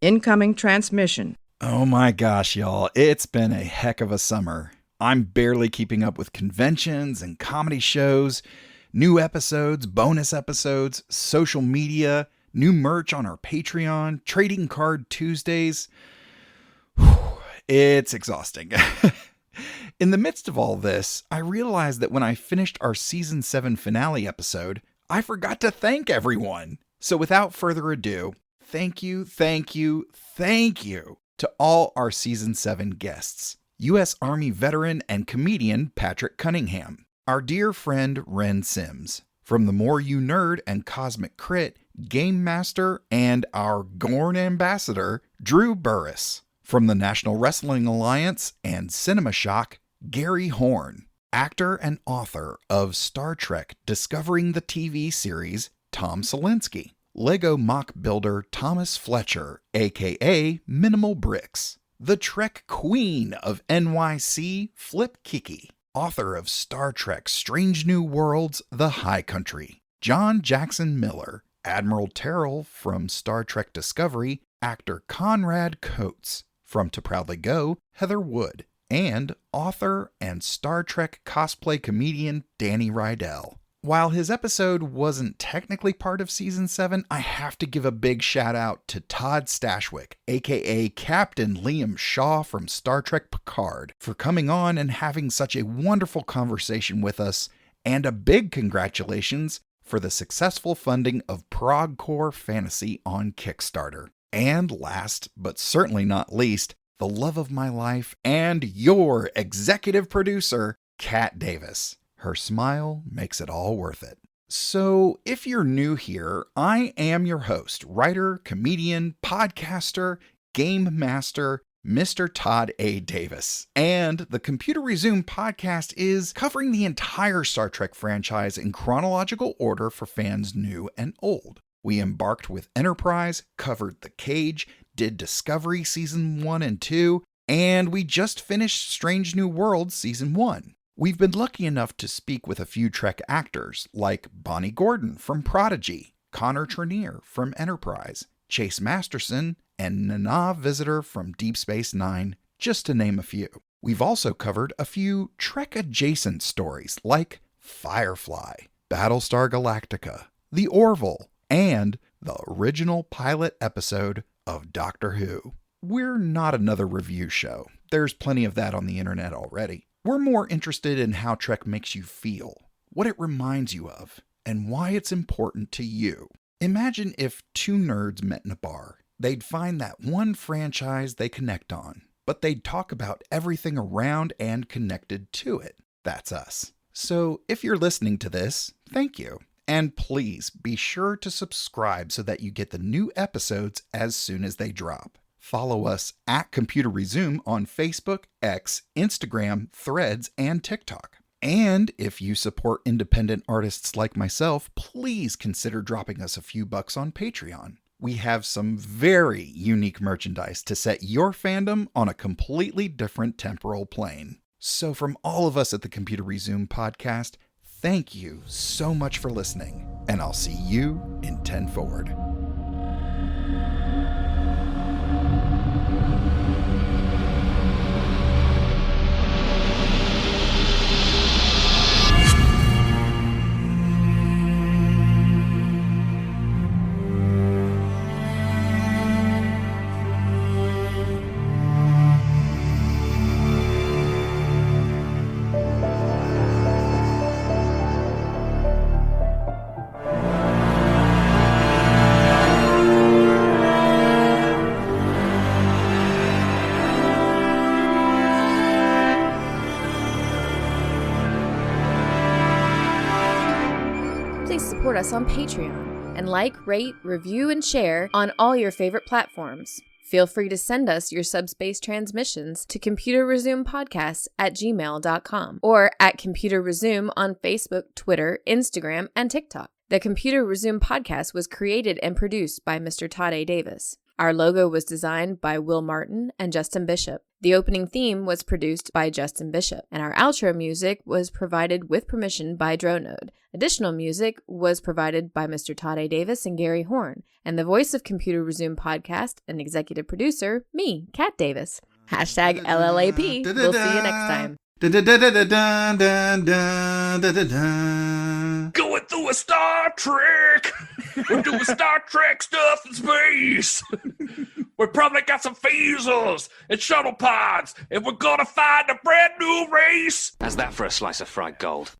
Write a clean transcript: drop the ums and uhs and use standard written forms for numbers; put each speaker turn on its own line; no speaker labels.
Incoming transmission.
Oh my gosh, y'all. It's been a heck of a summer. I'm barely keeping up with conventions and comedy shows, new episodes, bonus episodes, social media, new merch on our Patreon, trading card Tuesdays. It's exhausting. In the midst of all this, I realized that when I finished our Season 7 finale episode, I forgot to thank everyone. So without further ado, thank you to all our Season 7 guests. U.S. Army veteran and comedian Patrick Cunningham, our dear friend Ren Sims, from The More You Nerd and Cosmic Crit, Game Master and our Gorn ambassador, Drew Burris, from the National Wrestling Alliance and Cinema Shock, Gary Horn, actor and author of Star Trek Discovering the TV series, Tom Selinsky, Lego mock builder Thomas Fletcher, aka Minimal Bricks, the Trek Queen of NYC, Flip Kiki, author of Star Trek Strange New Worlds, The High Country, John Jackson Miller, Admiral Terrell from Star Trek Discovery, actor Conrad Coates, from To Proudly Go, Heather Wood, and author and Star Trek cosplay comedian Danny Rydell. While his episode wasn't technically part of Season 7, I have to give a big shout out to Todd Stashwick, aka Captain Liam Shaw from Star Trek Picard, for coming on and having such a wonderful conversation with us, and a big congratulations for the successful funding of Progcore Fantasy on Kickstarter. And last, but certainly not least, the love of my life and your executive producer, Kat Davis. Her smile makes it all worth it. So, if you're new here, I am your host, writer, comedian, podcaster, game master, Mr. Todd A. Davis. And the Computer Resume podcast is covering the entire Star Trek franchise in chronological order for fans new and old. We embarked with Enterprise, covered The Cage, did Discovery Season 1 and 2, and we just finished Strange New Worlds Season 1. We've been lucky enough to speak with a few Trek actors, like Bonnie Gordon from Prodigy, Connor Trenier from Enterprise, Chase Masterson, and Nana Visitor from Deep Space Nine, just to name a few. We've also covered a few Trek-adjacent stories, like Firefly, Battlestar Galactica, The Orville, and the original pilot episode of Doctor Who. We're not another review show. There's plenty of that on the internet already. We're more interested in how Trek makes you feel, what it reminds you of, and why it's important to you. Imagine if two nerds met in a bar. They'd find that one franchise they connect on, but they'd talk about everything around and connected to it. That's us. So if you're listening to this, thank you. And please be sure to subscribe so that you get the new episodes as soon as they drop. Follow us at Computer Resume on Facebook, X, Instagram, Threads, and TikTok. And if you support independent artists like myself, please consider dropping us a few bucks on Patreon. We have some very unique merchandise to set your fandom on a completely different temporal plane. So from all of us at the Computer Resume podcast, thank you so much for listening, and I'll see you in 10 Forward.
Support us on Patreon and like, rate, review, and share on all your favorite platforms. Feel free to send us your subspace transmissions to computerresumepodcast@gmail.com or at Computer Resume on Facebook, Twitter, Instagram, and TikTok. The Computer Resume podcast was created and produced by Mr. Todd A. Davis. Our logo was designed by Will Martin and Justin Bishop. The opening theme was produced by Justin Bishop, and our outro music was provided with permission by Dronode. Additional music was provided by Mr. Todd A. Davis and Gary Horn, and the voice of Computer Resume podcast and executive producer, me, Kat Davis. Hashtag LLAP. We'll see you next time.
Going through a Star Trek. We're doing Star Trek stuff in space. We probably got some phasers and shuttle pods, and we're gonna find a brand new race.
How's that for a slice of fried gold?